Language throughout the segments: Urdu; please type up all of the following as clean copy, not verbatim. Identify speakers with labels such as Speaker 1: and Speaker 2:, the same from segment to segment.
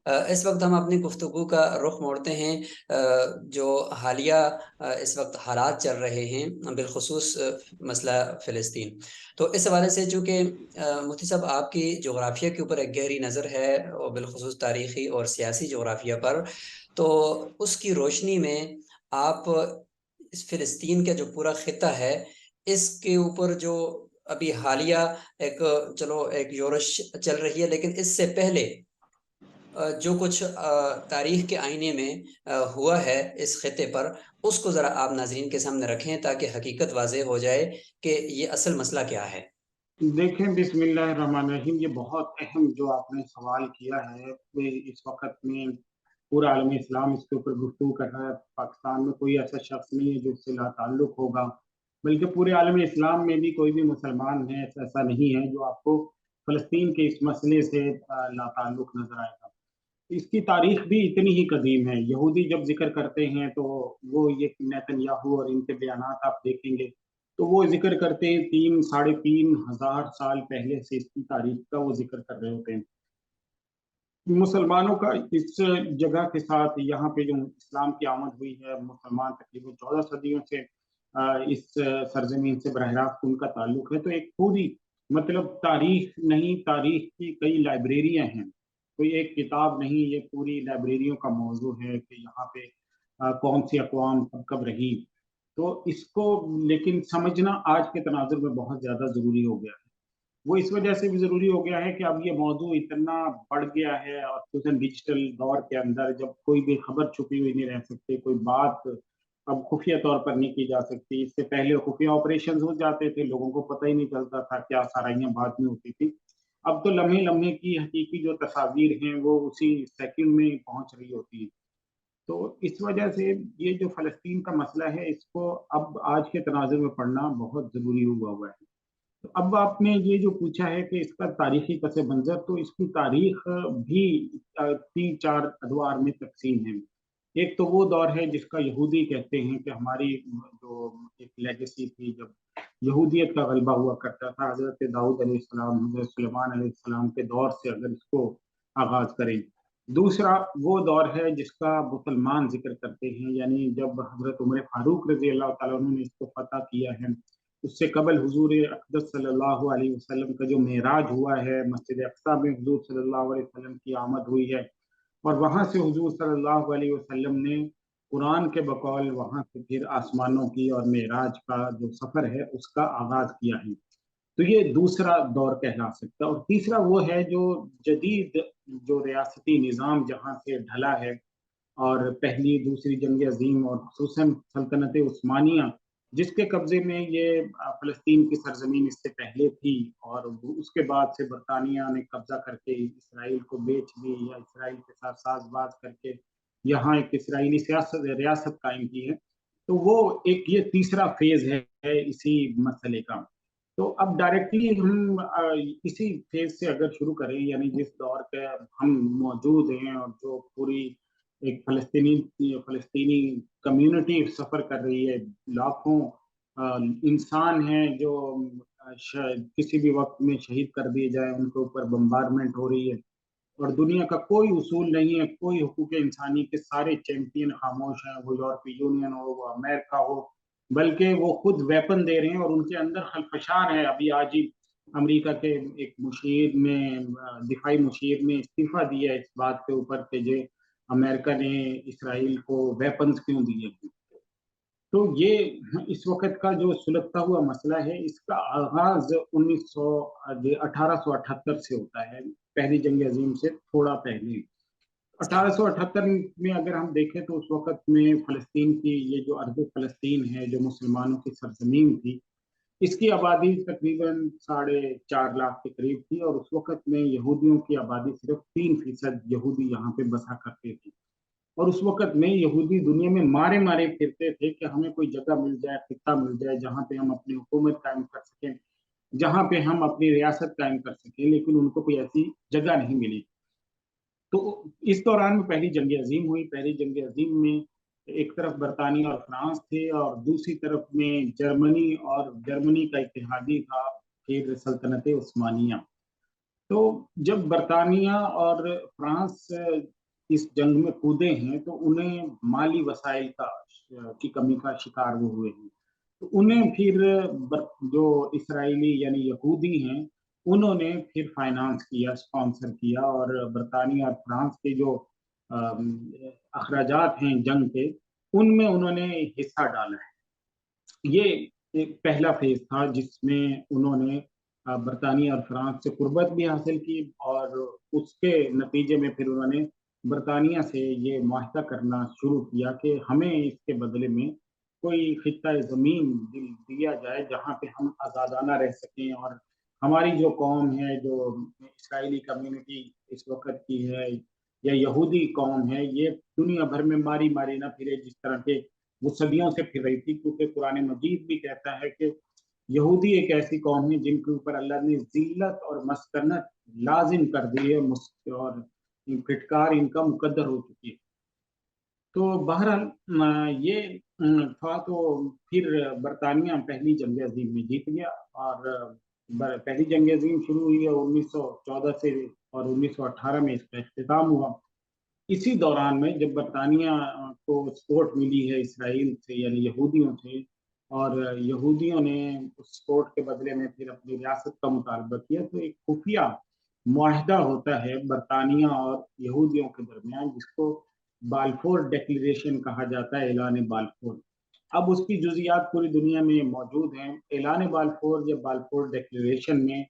Speaker 1: اس وقت ہم اپنی گفتگو کا رخ موڑتے ہیں جو حالیہ اس وقت حالات چل رہے ہیں، بالخصوص مسئلہ فلسطین۔ تو اس حوالے سے چونکہ مفتی صاحب آپ کی جغرافیہ کے اوپر ایک گہری نظر ہے، اور بالخصوص تاریخی اور سیاسی جغرافیہ پر، تو اس کی روشنی میں آپ اس فلسطین کا جو پورا خطہ ہے، اس کے اوپر جو ابھی حالیہ ایک چلو ایک یورش چل رہی ہے، لیکن اس سے پہلے جو کچھ تاریخ کے آئینے میں ہوا ہے اس خطے پر، اس کو ذرا آپ ناظرین کے سامنے رکھیں تاکہ حقیقت واضح ہو جائے کہ یہ اصل مسئلہ کیا ہے۔
Speaker 2: دیکھیں، بسم اللہ الرحمن الرحیم، یہ بہت اہم جو آپ نے سوال کیا ہے۔ اس وقت میں پورا عالم اسلام اس کے اوپر گفتگو کر رہا ہے۔ پاکستان میں کوئی ایسا شخص نہیں ہے جو اس سے لا تعلق ہوگا، بلکہ پورے عالم اسلام میں بھی کوئی بھی مسلمان ہے ایسا نہیں ہے جو آپ کو فلسطین کے اس مسئلے سے لا تعلق نظر آئے گا۔ اس کی تاریخ بھی اتنی ہی قدیم ہے۔ یہودی جب ذکر کرتے ہیں تو وہ یہ نیتن یاہو اور ان کے بیانات آپ دیکھیں گے تو وہ ذکر کرتے ہیں 3,500 سال پہلے سے اس کی تاریخ کا وہ ذکر کر رہے ہوتے ہیں۔ مسلمانوں کا اس جگہ کے ساتھ یہاں پہ جو اسلام کی آمد ہوئی ہے، مسلمان تقریباً 14 صدیوں سے اس سرزمین سے براہ راست ان کا تعلق ہے۔ تو ایک پوری مطلب تاریخ نہیں، تاریخ کی کئی لائبریریاں ہیں، کوئی ایک کتاب نہیں، یہ پوری لائبریریوں کا موضوع ہے کہ یہاں پہ کون سی اقوام کب رہی۔ تو اس کو لیکن سمجھنا آج کے تناظر میں بہت زیادہ ضروری ہو گیا ہے۔ وہ اس وجہ سے بھی ضروری ہو گیا ہے کہ اب یہ موضوع اتنا بڑھ گیا ہے، اور خصوصاً ڈیجیٹل دور کے اندر جب کوئی بھی خبر چھپی ہوئی نہیں رہ سکتی، کوئی بات اب خفیہ طور پر نہیں کی جا سکتی۔ اس سے پہلے خفیہ آپریشنز ہو جاتے تھے، لوگوں کو پتہ ہی نہیں چلتا تھا، کیا سارائیاں بعد میں ہوتی تھی۔ اب تو لمحے لمحے کی حقیقی جو تصاویر ہیں وہ اسی سیکنڈ میں پہنچ رہی ہوتی ہیں۔ تو اس وجہ سے یہ جو فلسطین کا مسئلہ ہے، اس کو اب آج کے تناظر میں پڑھنا بہت ضروری ہوا ہے۔ تو اب آپ نے یہ جو پوچھا ہے کہ اس کا تاریخی پس منظر، تو اس کی تاریخ بھی 3-4 ادوار میں تقسیم ہے۔ ایک تو وہ دور ہے جس کا یہودی کہتے ہیں کہ ہماری جو ایک لیگیسی تھی، جب یہودیت کا غلبہ ہوا کرتا تھا، حضرت داؤد علیہ السلام، حضرت سلیمان علیہ السلام کے دور سے اگر اس کو آغاز کریں۔ دوسرا وہ دور ہے جس کا مسلمان ذکر کرتے ہیں، یعنی جب حضرت عمر فاروق رضی اللہ تعالیٰ عنہ نے اس کو فتح کیا ہے۔ اس سے قبل حضور اقدس صلی اللہ علیہ وسلم کا جو معراج ہوا ہے، مسجد اقصیٰ میں حضور صلی اللہ علیہ وسلم کی آمد ہوئی ہے، اور وہاں سے حضور صلی اللہ علیہ وسلم نے قرآن کے بقول وہاں سے پھر آسمانوں کی اور معراج کا جو سفر ہے اس کا آغاز کیا ہے۔ تو یہ دوسرا دور کہلا سکتا ہے۔ اور تیسرا وہ ہے جو جدید جو ریاستی نظام جہاں سے ڈھلا ہے، اور پہلی دوسری جنگ عظیم اور خصوصاً سلطنت عثمانیہ جس کے قبضے میں یہ فلسطین کی سرزمین اس سے پہلے تھی، اور اس کے بعد سے برطانیہ نے قبضہ کر کے اسرائیل کو بیچ دی، یا اسرائیل کے ساتھ ساز باز کر کے یہاں ایک اسرائیلی ریاست قائم کی ہے۔ تو وہ ایک یہ تیسرا فیز ہے اسی مسئلے کا۔ تو اب ڈائریکٹلی ہم اسی فیز سے اگر شروع کریں، یعنی جس دور پہ ہم موجود ہیں اور جو پوری ایک فلسطینی کمیونٹی سفر کر رہی ہے، لاکھوں انسان ہیں جو کسی بھی وقت میں شہید کر دیے جائیں، ان کے اوپر بمبارمنٹ ہو رہی ہے، اور دنیا کا کوئی اصول نہیں ہے، کوئی حقوق انسانی کے سارے چیمپئن خاموش ہیں، وہ یورپی یونین ہو، وہ امریکہ ہو، بلکہ وہ خود ویپن دے رہے ہیں، اور ان کے اندر خلفشار ہے۔ ابھی آج ہی امریکہ کے ایک مشیر نے، دفاعی مشیر نے استعفیٰ دیا ہے اس بات کے اوپر کہ جو امریکہ نے اسرائیل کو ویپنز کیوں دیے ہیں۔ تو یہ اس وقت کا جو سلگتا ہوا مسئلہ ہے، اس کا آغاز 1878 سے ہوتا ہے، پہلی جنگ عظیم سے تھوڑا پہلے۔ 1878 میں اگر ہم دیکھیں تو اس وقت میں فلسطین کی یہ جو ارض فلسطین ہے، جو مسلمانوں کی سرزمین تھی، اس کی آبادی تقریباً 4.5 لاکھ کے قریب تھی، اور اس وقت میں یہودیوں کی آبادی صرف 3% یہودی یہاں پہ بسا کرتے تھے۔ اور اس وقت میں یہودی دنیا میں مارے مارے پھرتے تھے کہ ہمیں کوئی جگہ مل جائے، خطہ مل جائے جہاں پہ ہم اپنی حکومت قائم کر سکیں، جہاں پہ ہم اپنی ریاست قائم کر سکیں، لیکن ان کو کوئی ایسی جگہ نہیں ملی۔ تو اس دوران میں پہلی جنگ عظیم ہوئی۔ پہلی جنگ عظیم میں ایک طرف برطانیہ اور فرانس تھے، اور دوسری طرف میں جرمنی، اور جرمنی کا اتحادی تھا پھر سلطنت عثمانیہ۔ تو جب برطانیہ اور فرانس اس جنگ میں کودے ہیں تو انہیں مالی وسائل کی کمی کا شکار وہ ہوئے ہیں. تو انہیں پھر جو اسرائیلی یعنی یہودی ہیں انہوں نے پھر فائنانس کیا، اسپانسر کیا، اور برطانیہ اور فرانس کے جو اخراجات ہیں جنگ کے ان میں انہوں نے حصہ ڈالا ہے. یہ ایک پہلا فیز تھا جس میں انہوں نے برطانیہ اور فرانس سے قربت بھی حاصل کی، اور اس کے نتیجے میں پھر انہوں نے برطانیہ سے یہ معاہدہ کرنا شروع کیا کہ ہمیں اس کے بدلے میں کوئی خطہ زمین دیا جائے جہاں پہ ہم آزادانہ رہ سکیں، اور ہماری جو قوم ہے، جو اسرائیلی کمیونٹی اس وقت کی ہے یا یہودی قوم ہے، یہ دنیا بھر میں ماری ماری نہ پھرے جس طرح کے وہ صدیوں سے پھر رہی تھی. کیونکہ قرآن مجید بھی کہتا ہے کہ یہودی ایک ایسی قوم ہے جن کے اوپر اللہ نے ذلت اور مسکنت لازم کر دی ہے، اور پھٹکار ان کا مقدر ہو چکی ہے. تو بہرحال یہ تھا. تو پھر برطانیہ پہلی جنگ عظیم میں جیت گیا، اور پہلی جنگ عظیم شروع ہوئی ہے 1914 سے، اور 1918 میں اس کا اختتام ہوا. اسی دوران میں جب برطانیہ کو سپورٹ ملی ہے اسرائیل سے یعنی یہودیوں سے، اور یہودیوں نے اس سپورٹ کے بدلے میں پھر اپنی ریاست کا مطالبہ کیا، تو ایک خفیہ معاہدہ ہوتا ہے برطانیہ اور یہودیوں کے درمیان جس کو بالفور ڈیکلیریشن کہا جاتا ہے، اعلان بالفور. اب اس کی جزیات پوری دنیا میں موجود ہیں. اعلان بالفور یا بالفور ڈیکلیریشن میں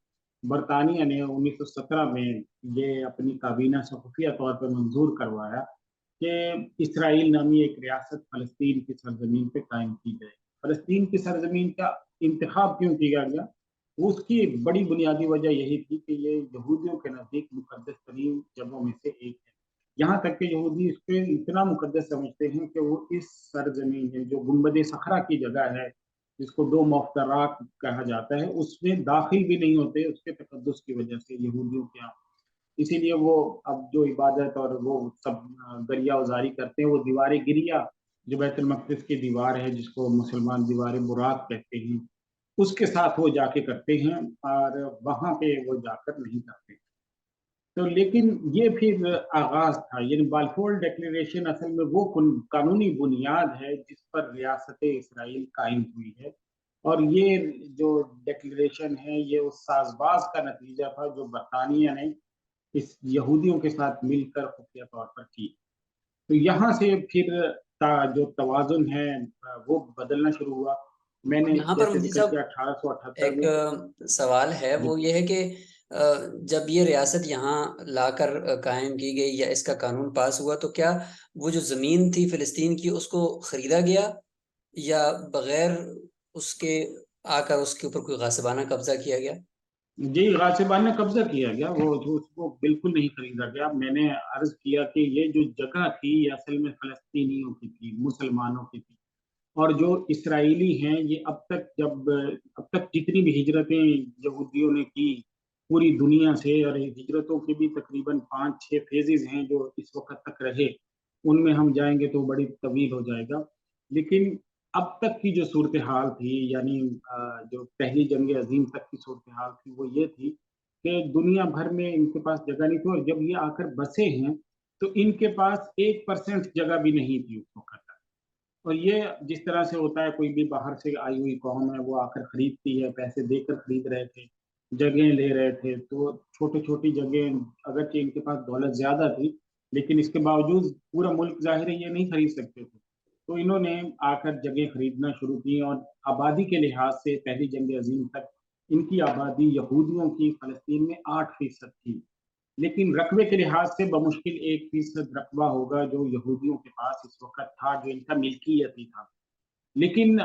Speaker 2: برطانیہ نے 1917 میں یہ اپنی کابینہ سے خفیہ طور پر منظور کروایا کہ اسرائیل نامی ایک ریاست فلسطین کی سرزمین پہ قائم کی جائے. فلسطین کی سرزمین کا انتخاب کیوں کیا گیا؟ اس کی بڑی بنیادی وجہ یہی تھی کہ یہ یہودیوں کے نزدیک مقدس ترین جگہوں میں سے ایک ہے. یہاں تک کہ یہودی اس کو اتنا مقدس سمجھتے ہیں کہ وہ اس سرزمین میں جو گنبد صخرہ کی جگہ ہے جس کو ڈوم آف دا راک کہا جاتا ہے اس میں داخل بھی نہیں ہوتے اس کے تقدس کی وجہ سے یہودیوں کے یہاں. اسی لیے وہ اب جو عبادت اور وہ سب گریا وزاری کرتے ہیں وہ دیوار گریا جو بیت المقدس کی دیوار ہے جس کو مسلمان دیوار براق کہتے ہیں اس کے ساتھ وہ جا کے کرتے ہیں، اور وہاں پہ وہ جا کر نہیں کرتے. تو لیکن یہ پھر آغاز تھا. یعنی بالفور ڈیکلیریشن اصل میں وہ قانونی بنیاد ہے جس پر ریاست اسرائیل قائم ہوئی ہے، اور یہ جو ڈیکلیریشن ہے یہ اس ساز باز کا نتیجہ تھا جو برطانیہ نے اس یہودیوں کے ساتھ مل کر خفیہ طور پر کی. تو یہاں سے پھر جو توازن ہے وہ بدلنا شروع ہوا. میں نے
Speaker 1: یہاں پر
Speaker 2: جیسے
Speaker 1: مفتی
Speaker 2: ذکر
Speaker 1: صاحب
Speaker 2: کیا 1878
Speaker 1: ایک
Speaker 2: میں.
Speaker 1: سوال ہے،
Speaker 2: جی
Speaker 1: وہ یہ ہے کہ جب یہ ریاست یہاں لا کر قائم کی گئی یا اس کا قانون پاس ہوا تو کیا وہ جو زمین تھی فلسطین کی اس کو خریدا گیا یا بغیر اس کے آ کر اس کے اوپر کوئی غاصبانہ قبضہ کیا گیا؟
Speaker 2: جی غاصبانہ قبضہ کیا گیا، وہ اس کو بالکل نہیں خریدا گیا. میں نے عرض کیا کہ یہ جو جگہ تھی یہ اصل میں فلسطینیوں کی تھی، مسلمانوں کی تھی، اور جو اسرائیلی ہیں یہ اب تک جتنی بھی ہجرتیں یہودیوں نے کی پوری دنیا سے، اور ہجرتوں کے بھی تقریباً 5-6 فیزز ہیں جو اس وقت تک رہے، ان میں ہم جائیں گے تو بڑی طویل ہو جائے گا. لیکن اب تک کی جو صورتحال تھی یعنی جو پہلی جنگ عظیم تک کی صورتحال تھی وہ یہ تھی کہ دنیا بھر میں ان کے پاس جگہ نہیں تھی، اور جب یہ آ کر بسے ہیں تو ان کے پاس 1% جگہ بھی نہیں تھی اس وقت تک. اور یہ جس طرح سے ہوتا ہے کوئی بھی باہر سے آئی ہوئی قوم ہے وہ آ کر خریدتی ہے، پیسے دے کر خرید رہے تھے، جگہیں لے رہے تھے، تو چھوٹی چھوٹی جگہیں اگرچہ ان کے پاس دولت زیادہ تھی لیکن اس کے باوجود پورا ملک ظاہر ہے یہ نہیں خرید سکتے تھے. تو انہوں نے آ کر جگہ خریدنا شروع کی، اور آبادی کے لحاظ سے پہلی جنگ عظیم تک ان کی آبادی یہودیوں کی فلسطین میں 8% تھی، لیکن رقبے کے لحاظ سے بمشکل 1% رقبہ ہوگا جو یہودیوں کے پاس اس وقت تھا، جو ان کا ملکیت ہی تھا. لیکن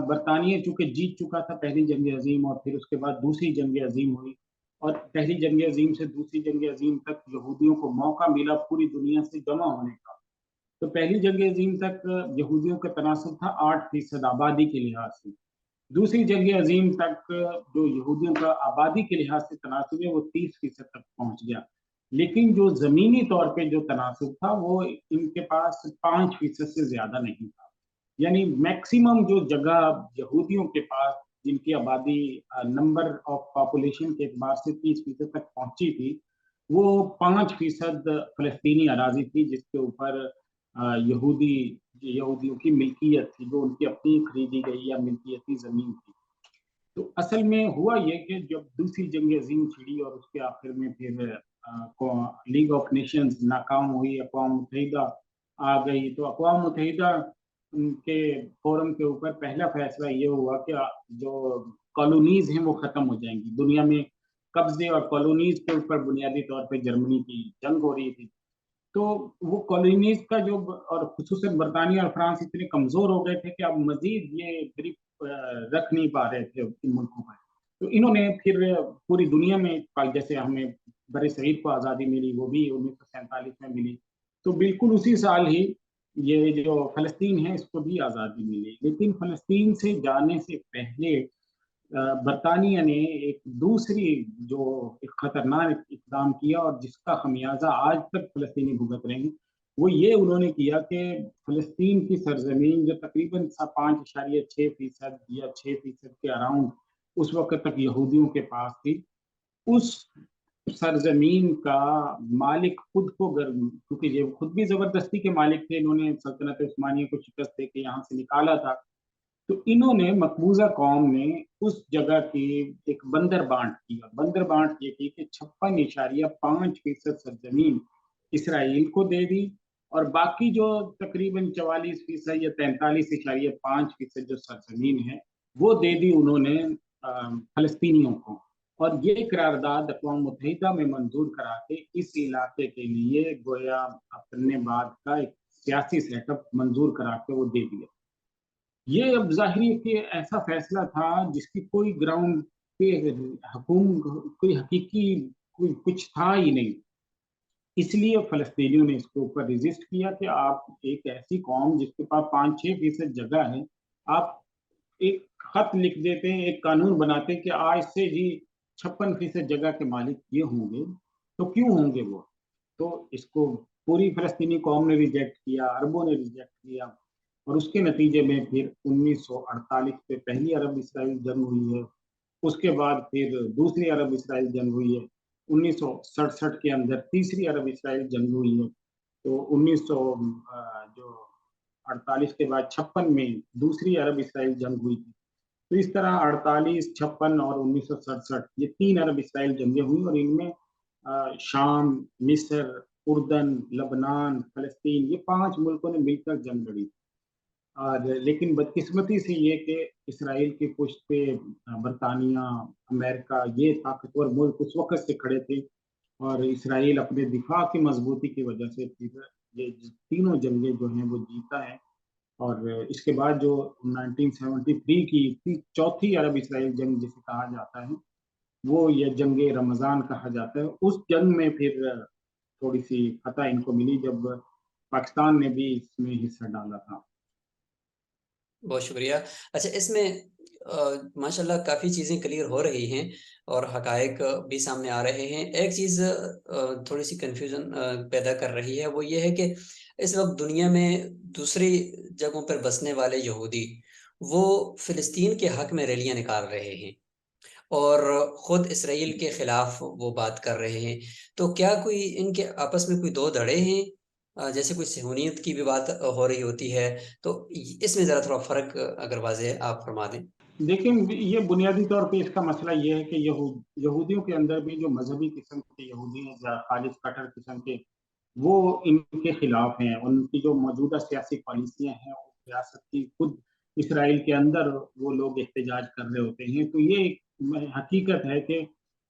Speaker 2: برطانیہ چونکہ جیت چکا تھا پہلی جنگ عظیم، اور پھر اس کے بعد دوسری جنگ عظیم ہوئی، اور پہلی جنگ عظیم سے دوسری جنگ عظیم تک یہودیوں کو موقع ملا پوری دنیا سے جمع ہونے کا. تو پہلی جنگ عظیم تک یہودیوں کا تناسب تھا 8% آبادی کے لحاظ سے. دوسری جنگ عظیم تک جو یہودیوں کا آبادی کے لحاظ سے تناسب ہے وہ 30% تک پہنچ گیا، لیکن جو زمینی طور پہ جو تناسب تھا وہ ان کے پاس 5% سے زیادہ نہیں تھا. یعنی میکسیمم جو جگہ یہودیوں کے پاس جن کی آبادی نمبر آف پاپولیشن کے اعتبار سے 30% تک پہنچی تھی، وہ 5% فلسطینی اراضی تھی جس کے اوپر یہودیوں کی ملکیت تھی، جو ان کی اپنی خریدی گئی یا ملکیتی زمین تھی۔ تو اصل میں ہوا یہ کہ جب دوسری جنگ عظیم چھڑی اور اس کے آخر میں پھر لیگ آف نیشنز ناکام ہوئی، اقوام متحدہ آ گئی، تو اقوام متحدہ کے فورم کے اوپر پہلا فیصلہ یہ ہوا کہ جو کالونیز ہیں وہ ختم ہو جائیں گی۔ دنیا میں قبضے اور کالونیز کے اوپر بنیادی طور پہ جرمنی کی جنگ ہو رہی تھی، تو وہ کالونیز کا جو اور خصوصاً برطانیہ اور فرانس اتنے کمزور ہو گئے تھے کہ اب مزید یہ گرپ رکھ نہیں پا رہے تھے ان ملکوں پر، تو انہوں نے پھر پوری دنیا میں، جیسے ہمیں بر صغیر کو آزادی ملی وہ بھی 1947 میں ملی، تو بالکل اسی سال ہی یہ جو فلسطین ہے اس کو بھی آزادی ملی۔ لیکن فلسطین سے جانے سے پہلے برطانیہ نے ایک دوسری جو ایک خطرناک اقدام کیا اور جس کا خمیازہ آج تک فلسطینی بھگت رہے ہیں، وہ یہ انہوں نے کیا کہ فلسطین کی سرزمین جو تقریباً 5.6% یا 6% کے اراؤنڈ اس وقت تک یہودیوں کے پاس تھی، اس سرزمین کا مالک خود کو کیونکہ یہ خود بھی زبردستی کے مالک تھے، انہوں نے سلطنت عثمانیہ کو شکست دے کے یہاں سے نکالا تھا، تو انہوں نے مقبوضہ قوم نے اس جگہ کی ایک بندر بانٹ کیا۔ بندر بانٹ یہ کی کہ 56.5% سرزمین اسرائیل کو دے دی، اور باقی جو تقریباً 44% یا 43.5% جو سرزمین ہے وہ دے دی انہوں نے فلسطینیوں کو، اور یہ قرارداد اقوام متحدہ میں منظور کرا کے اس علاقے کے لیے گویا اپنے بعد کا ایک سیاسی سیٹ اپ منظور کرا کے وہ دے دیا۔ یہ اب ظاہری کہ ایسا فیصلہ تھا جس کی کوئی گراؤنڈ پہ کوئی حقیقی کوئی کچھ تھا ہی نہیں، اس لیے فلسطینیوں نے اس کے اوپر ریزسٹ کیا کہ آپ ایک ایسی قوم جس کے پاس 5-6% جگہ ہے، آپ ایک خط لکھ دیتے ہیں، ایک قانون بناتے ہیں کہ آج سے جی 56% جگہ کے مالک یہ ہوں گے، تو کیوں ہوں گے وہ؟ تو اس کو پوری فلسطینی قوم نے ریجیکٹ کیا، عربوں نے ریجیکٹ کیا، اور اس کے نتیجے میں پھر 1948 سے پہلی عرب اسرائیل جنگ ہوئی ہے، اس کے بعد پھر دوسری عرب اسرائیل جنگ ہوئی ہے، 1967 کے اندر تیسری عرب اسرائیل جنگ ہوئی ہے، تو 1948 کے بعد 56 میں دوسری عرب اسرائیل جنگ ہوئی تھی۔ تو اس طرح 48، 56 اور 1967 یہ 3 عرب اسرائیل جنگیں ہوئی، اور ان میں شام، مصر، اردن، لبنان، فلسطین، یہ 5 ملکوں نے مل کر جنگ لڑی، اور لیکن بدقسمتی سے یہ کہ اسرائیل کی پشت پہ برطانیہ، امریکہ، یہ طاقتور ملک اس وقت سے کھڑے تھے، اور اسرائیل اپنے دفاع کی مضبوطی کی وجہ سے یہ تینوں جنگیں جو ہیں وہ جیتا ہے، اور اس کے بعد جو 1973 کی چوتھی عرب اسرائیل جنگ جسے کہا جاتا ہے، وہ یہ جنگ رمضان کہا جاتا ہے، اس جنگ میں پھر تھوڑی سی فتح ان کو ملی جب پاکستان نے بھی اس میں حصہ ڈالا تھا۔
Speaker 1: بہت شکریہ۔ اچھا، اس میں ماشاءاللہ کافی چیزیں کلیئر ہو رہی ہیں اور حقائق بھی سامنے آ رہے ہیں۔ ایک چیز تھوڑی سی کنفیوژن پیدا کر رہی ہے، وہ یہ ہے کہ اس وقت دنیا میں دوسری جگہوں پر بسنے والے یہودی وہ فلسطین کے حق میں ریلیاں نکال رہے ہیں اور خود اسرائیل کے خلاف وہ بات کر رہے ہیں، تو کیا کوئی ان کے آپس میں کوئی دو دھڑے ہیں؟ جیسے کوئی صہیونیت کی بھی بات ہو رہی ہوتی ہے، تو اس میں ذرا تھوڑا فرق اگر واضح آپ فرما دیں۔
Speaker 2: دیکھیں، یہ بنیادی طور پہ اس کا مسئلہ یہ ہے کہ یہودیوں کے اندر بھی جو مذہبی قسم کے یہودی ہیں یا خالص کٹر قسم کے، وہ ان کے خلاف ہیں، ان کی جو موجودہ سیاسی پالیسیاں ہیں، ریاست کی خود اسرائیل کے اندر وہ لوگ احتجاج کر رہے ہوتے ہیں، تو یہ ایک حقیقت ہے کہ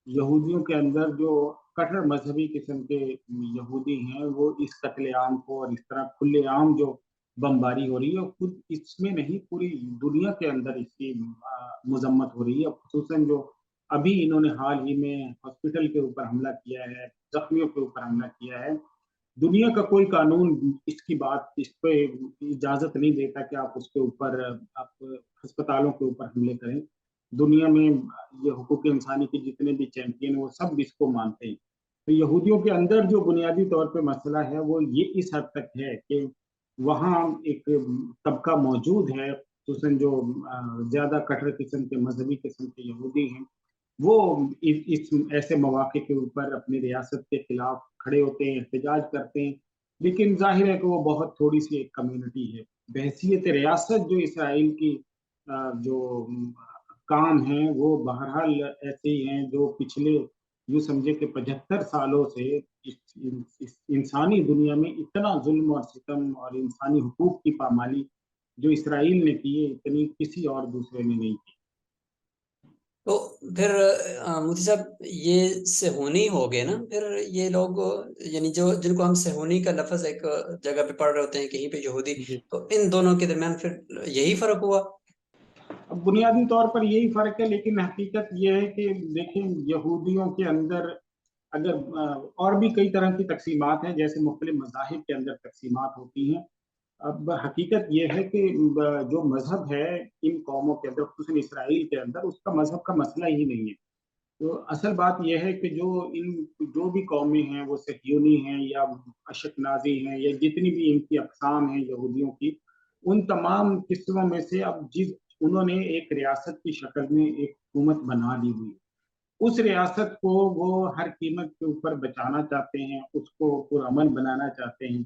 Speaker 2: یہودیوں کے اندر جو کٹر مذہبی قسم کے یہودی ہیں وہ اس قتل عام کو اور اس طرح کھلے عام جو بمباری ہو رہی ہے، خود اس میں نہیں پوری دنیا کے اندر اس کی مذمت ہو رہی ہے، خصوصاً جو ابھی انہوں نے حال ہی میں ہاسپٹل کے اوپر حملہ کیا ہے، زخمیوں کے اوپر حملہ کیا ہے۔ دنیا کا کوئی قانون اس کی بات اس پہ اجازت نہیں دیتا کہ آپ اس کے اوپر آپ ہسپتالوں کے اوپر حملے کریں۔ دنیا میں یہ حقوق انسانی کے جتنے بھی چیمپئن وہ سب اس کو مانتے ہیں۔ تو یہودیوں کے اندر جو بنیادی طور پہ مسئلہ ہے وہ یہ اس حد تک ہے کہ وہاں ایک طبقہ موجود ہے خصوصاً جو زیادہ کٹر قسم کے مذہبی قسم کے یہودی ہیں، وہ اس ایسے مواقع کے اوپر اپنی ریاست کے خلاف کھڑے ہوتے ہیں، احتجاج کرتے ہیں، لیکن ظاہر ہے کہ وہ بہت تھوڑی سی ایک کمیونٹی ہے بحیثیت ریاست. جو اسرائیل کی جو کام ہیں وہ بہرحال ایسے ہی ہیں جو پچھلے یوں سمجھے کہ 75 سالوں سے انسانی دنیا میں اتنا ظلم اور ستم اور انسانی حقوق کی پامالی جو اسرائیل نے کی ہے اتنی کسی اور دوسرے نے نہیں کی.
Speaker 1: تو پھر مفتی صاحب یہ صہیونی ہو گئے نا پھر یہ لوگ، یعنی جو جن کو ہم صہیونی کا لفظ ایک جگہ پہ پڑھ رہے ہوتے ہیں کہیں پہ یہودی،
Speaker 2: جی.
Speaker 1: تو ان دونوں کے درمیان پھر یہی فرق ہوا؟
Speaker 2: اب بنیادی طور پر یہی فرق ہے، لیکن حقیقت یہ ہے کہ دیکھیں یہودیوں کے اندر اگر اور بھی کئی طرح کی تقسیمات ہیں، جیسے مختلف مذاہب کے اندر تقسیمات ہوتی ہیں. اب حقیقت یہ ہے کہ جو مذہب ہے ان قوموں کے اندر خصوصاً اسرائیل کے اندر اس کا مذہب کا مسئلہ ہی نہیں ہے. تو اصل بات یہ ہے کہ جو بھی قومیں ہیں وہ صہیونی ہیں یا اشکنازی ہیں یا جتنی بھی ان کی اقسام ہیں یہودیوں کی، ان تمام قسموں میں سے اب انہوں نے ایک ریاست کی شکل میں ایک حکومت بنا لی ہوئی. اس ریاست کو وہ ہر قیمت کے اوپر بچانا چاہتے ہیں، اس کو پرامن بنانا چاہتے ہیں.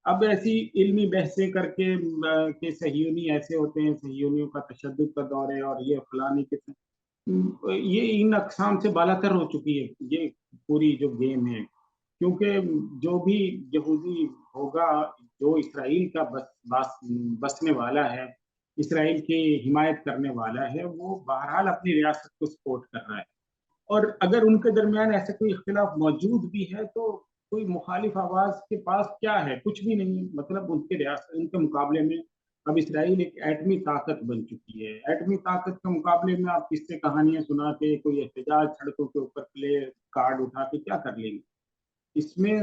Speaker 2: اب ایسی علمی بحثیں کر کے کہ صہیونی ایسے ہوتے ہیں، صہیونیوں کا تشدد کا دور ہے اور یہ فلانی قسم، یہ ان اقسام سے بالاتر ہو چکی ہے یہ پوری جو گیم ہے. کیونکہ جو بھی یہودی ہوگا جو اسرائیل کا بسنے والا ہے، اسرائیل کی حمایت کرنے والا ہے، وہ بہرحال اپنی ریاست کو سپورٹ کر رہا ہے. اور اگر ان کے درمیان ایسا کوئی اختلاف موجود بھی ہے تو کوئی مخالف آواز کے پاس کیا ہے؟ کچھ بھی نہیں. مطلب ان کے مقابلے میں اب اسرائیل ایک ایٹمی طاقت بن چکی ہے. ایٹمی طاقت کے مقابلے میں آپ کس سے کہانیاں سنا کے کوئی احتجاج سڑکوں کے اوپر پلے کارڈ اٹھا کے کیا کر لیں گے؟ اس میں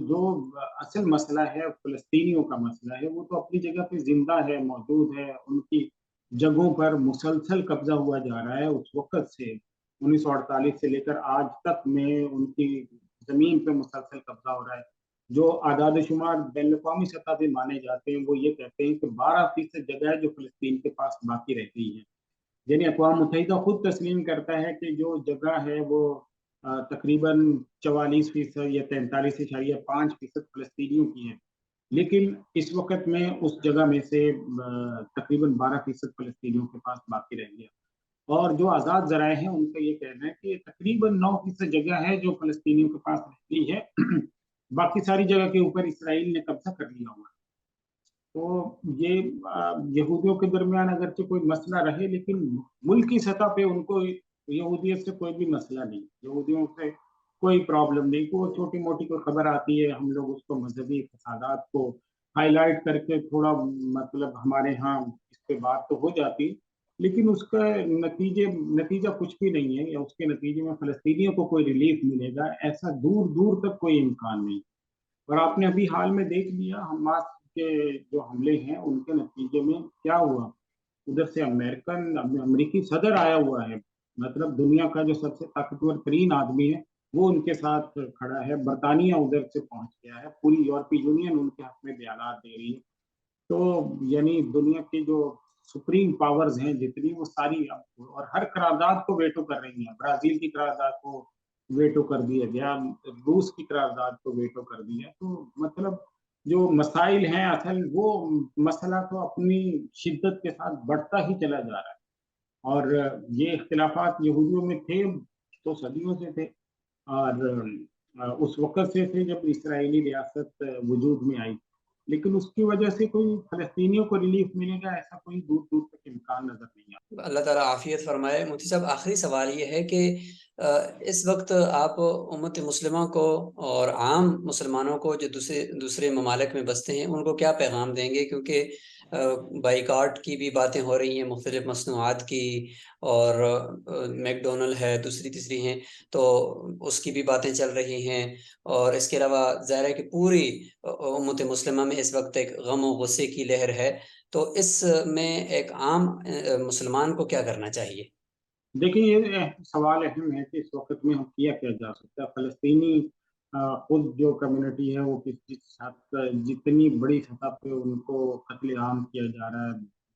Speaker 2: جو اصل مسئلہ ہے فلسطینیوں کا مسئلہ ہے وہ تو اپنی جگہ پہ زندہ ہے، موجود ہے. ان کی جگہوں پر مسلسل قبضہ ہوا جا رہا ہے اس وقت سے 1948 سے لے کر آج تک میں ان کی زمین پہ مسلسل قبضہ ہو رہا ہے. جو اعداد و شمار بین الاقوامی سطح پہ مانے جاتے ہیں وہ یہ کہتے ہیں کہ 12% جگہ ہے جو فلسطین کے پاس باقی رہ گئی ہے. یعنی اقوام متحدہ خود تسلیم کرتا ہے کہ جو جگہ ہے وہ تقریباً 44% یا 43.5% فلسطینیوں کی ہے، لیکن اس وقت میں اس جگہ میں سے تقریباً 12% فلسطینیوں کے پاس باقی رہ گیا. اور جو آزاد ذرائع ہیں ان کا یہ کہنا ہے کہ تقریباً 9% جگہ ہے جو فلسطینیوں کے پاس رہتی ہے، باقی ساری جگہ کے اوپر اسرائیل نے قبضہ کر لیا ہوا. تو یہ یہودیوں کے درمیان اگرچہ کوئی مسئلہ رہے لیکن ملکی سطح پہ ان کو یہودیت سے کوئی بھی مسئلہ نہیں، یہودیوں سے کوئی پرابلم نہیں. کوئی چھوٹی موٹی کوئی خبر آتی ہے ہم لوگ اس کو مذہبی فسادات کو ہائی لائٹ کر کے تھوڑا مطلب ہمارے ہاں اس پہ بات تو ہو جاتی، لیکن اس کا نتیجہ کچھ بھی نہیں ہے یا اس کے نتیجے میں فلسطینیوں کو کوئی ریلیف ملے گا ایسا دور دور تک کوئی امکان نہیں. اور آپ نے ابھی حال میں دیکھ لیا حماس کے جو حملے ہیں ان کے نتیجے میں کیا ہوا. ادھر سے امریکی صدر آیا ہوا ہے، مطلب دنیا کا جو سب سے طاقتور ترین آدمی ہے وہ ان کے ساتھ کھڑا ہے. برطانیہ ادھر سے پہنچ گیا ہے، پوری یورپی یونین ان کے حق میں بیانات دے رہی ہے. تو یعنی دنیا کی جو سپریم پاورز ہیں جتنی وہ ساری اور ہر قرارداد کو ویٹو کر رہی ہیں. برازیل کی قرارداد کو ویٹو کر دیا گیا، روس کی قرارداد کو ویٹو کر دیا. تو مطلب جو مسائل ہیں اصل وہ مسئلہ تو اپنی شدت کے ساتھ بڑھتا ہی چلا جا رہا ہے. اور یہ اختلافات یہودیوں میں تھے تو صدیوں سے تھے، اور اس وقت سے تھے جب اسرائیلی ریاست وجود میں آئی، لیکن اس کی وجہ سے کوئی فلسطینیوں کو ریلیف ملے گا ایسا کوئی دور دور تک امکان نظر نہیں آتا.
Speaker 1: اللہ تعالیٰ عافیت فرمائے. مفتی صاحب آخری سوال یہ ہے کہ اس وقت آپ امت مسلمہ کو اور عام مسلمانوں کو جو دوسرے ممالک میں بستے ہیں ان کو کیا پیغام دیں گے؟ کیونکہ بائیکاٹ کی بھی باتیں ہو رہی ہیں مختلف مصنوعات کی، اور میک ڈونلڈ ہے دوسری تیسری ہیں تو اس کی بھی باتیں چل رہی ہیں. اور اس کے علاوہ ظاہر ہے کہ پوری امت مسلمہ میں اس وقت ایک غم و غصے کی لہر ہے. تو اس میں ایک عام مسلمان کو کیا کرنا چاہیے؟
Speaker 2: دیکھیں یہ سوال اہم ہے کہ اس وقت میں ہم کیا جا سکتا ہے. فلسطینی خود جو کمیونٹی ہے وہ جتنی بڑی سطح پہ ان کو قتل عام کیا جا رہا ہے،